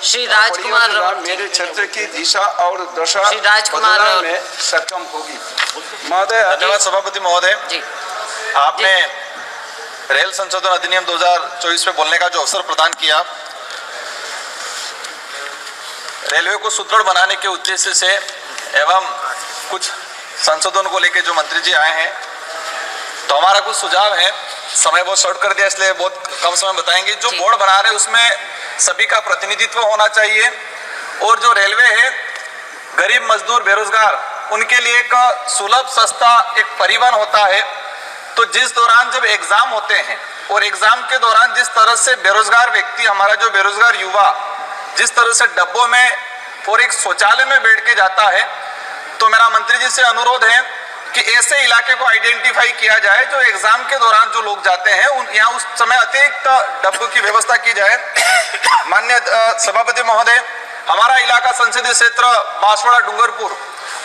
श्री राजकुमार मेरे क्षेत्र की दिशा और दशा श्री राजकुमार बदलने में सक्षम होगी। महोदय, धन्यवाद सभापति महोदय। जी, आपने रेल संशोधन अधिनियम 2024 पे बोलने का जो अवसर प्रदान किया, रेलवे को सुदृढ़ बनाने के उद्देश्य से एवं कुछ संशोधन को लेकर जो मंत्री जी आए हैं, तो हमारा कुछ सुझाव है। समय बहुत शॉर्ट कर दिया इसलिए बहुत कम समय बताएंगे। जो बोर्ड बना रहे उसमें सभी का प्रतिनिधित्व होना चाहिए और जो रेलवे है गरीब मजदूर बेरोजगार उनके लिए एक सुलभ सस्ता एक परिवहन होता है। तो जिस दौरान जब एग्जाम होते हैं और एग्जाम के दौरान जिस तरह से बेरोजगार व्यक्ति, हमारा जो बेरोजगार युवा जिस तरह से डब्बों में और एक शौचालय में बैठ के जाता है, तो मेरा मंत्री जी से अनुरोध है कि ऐसे इलाके को आइडेंटिफाई किया जाए जो एग्जाम के दौरान जो लोग जाते हैं यहाँ उस समय अतिरिक्त डब्बों की व्यवस्था की जाए। माननीय सभापति महोदय, हमारा इलाका संसदीय क्षेत्र बांसवाड़ा डूंगरपुर,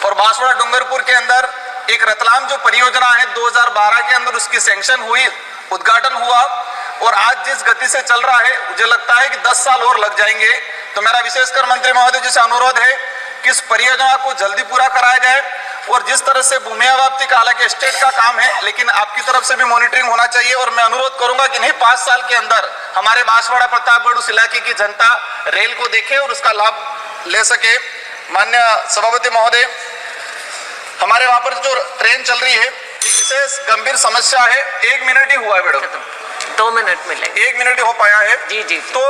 और बांसवाड़ा डूंगरपुर के अंदर एक रतलाम जो परियोजना है 2012 के अंदर उसकी सैंक्शन हुई, उद्घाटन हुआ, और आज जिस गति से चल रहा है मुझे लगता है कि 10 साल और लग जाएंगे। तो मेरा विशेषकर मंत्री महोदय जी से अनुरोध है कि इस परियोजना को जल्दी पूरा कराया जाए। और जिस तरह से भूमि अवाप्ति का हालांकि स्टेट का काम है, लेकिन आपकी तरफ से भी मॉनिटरिंग होना चाहिए। और मैं अनुरोध करूंगा कि नहीं 5 साल के अंदर हमारे बांसवाड़ा प्रतापगढ़ उस इलाके की जनता रेल को देखे और उसका लाभ ले सके। माननीय सभापति महोदय, हमारे वहां पर जो ट्रेन चल रही है विशेष गंभीर समस्या है। 1 मिनट ही हुआ है मैडम, 2 मिनट मिलेंगे। 1 मिनट ही हो पाया है। जी। तो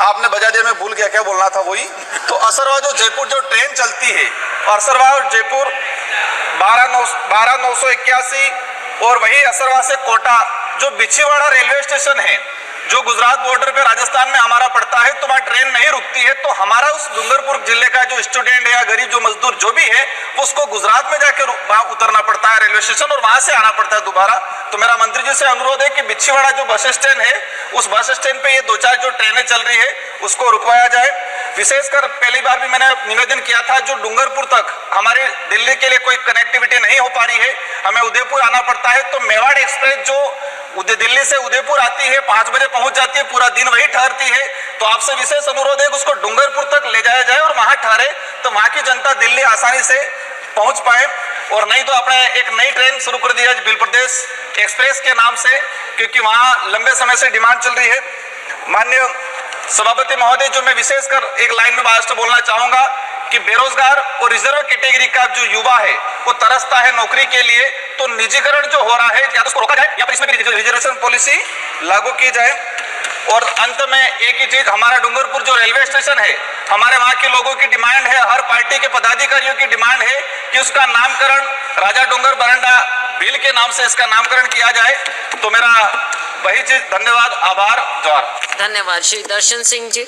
आपने बजा दिया, मैं भूल गया क्या बोलना था वही। तो असरवा जो जयपुर जो ट्रेन चलती है, असरवा और जयपुर 12,981, और वही असरवा से कोटा जो बिछीवाड़ा रेलवे स्टेशन है जो गुजरात बॉर्डर पे राजस्थान में हमारा पड़ता है, तो वहाँ ट्रेन नहीं रुकती है। तो हमारा उस डूंगरपुर जिले का जो स्टूडेंट है या गरीब जो मजदूर जो भी है उसको गुजरात में जाकर वहाँ उतरना पड़ता है रेलवे स्टेशन, और वहां से आना पड़ता है दोबारा। तो मेरा मंत्री जी से अनुरोध है कि बिछीवाड़ा जो बस स्टैंड है उस बस स्टैंड पे ये 2-4 जो ट्रेनें चल रही है उसको रुकवाया जाए। विशेषकर पहली बार भी मैंने निवेदन किया था, जो डूंगरपुर तक हमारे दिल्ली के लिए कोई कनेक्टिविटी नहीं हो पा रही है, हमें उदयपुर आना पड़ता है। तो मेवाड़ एक्सप्रेस जो दिल्ली से उदयपुर आती है 5 बजे पहुंच जाती है, पूरा दिन वही ठहरती है। तो आपसे विशेष अनुरोध है कि उसको डूंगरपुर तक ले जाया जाए और वहां ठहरे, तो वहां की जनता दिल्ली आसानी से पहुंच पाए। और नहीं तो आपने एक नई ट्रेन शुरू कर दी है बिल प्रदेश एक्सप्रेस के नाम से, क्योंकि वहां लंबे समय से डिमांड चल रही है। माननीय सभापति महोदय, जो मैं विशेषकर एक लाइन में बात बोलना चाहूंगा कि बेरोजगार और रिजर्व कैटेगरी का जो युवा है वो तरसता है नौकरी के लिए, तो निजीकरण जो हो रहा है या तो उसको रोका जाए या फिर इसमें भी रिजर्वेशन पॉलिसी लागू की जाए। और अंत में एक ही चीज, हमारा डूंगरपुर जो रेलवे स्टेशन है, हमारे वहां के लोगों की डिमांड है, हर पार्टी के पदाधिकारियों की डिमांड है कि उसका नामकरण राजा डूंगर बरंडा बिल के नाम से इसका नामकरण किया जाए। तो मेरा वही चीज, धन्यवाद, आभार, जोहार। धन्यवाद। श्री दर्शन सिंह जी।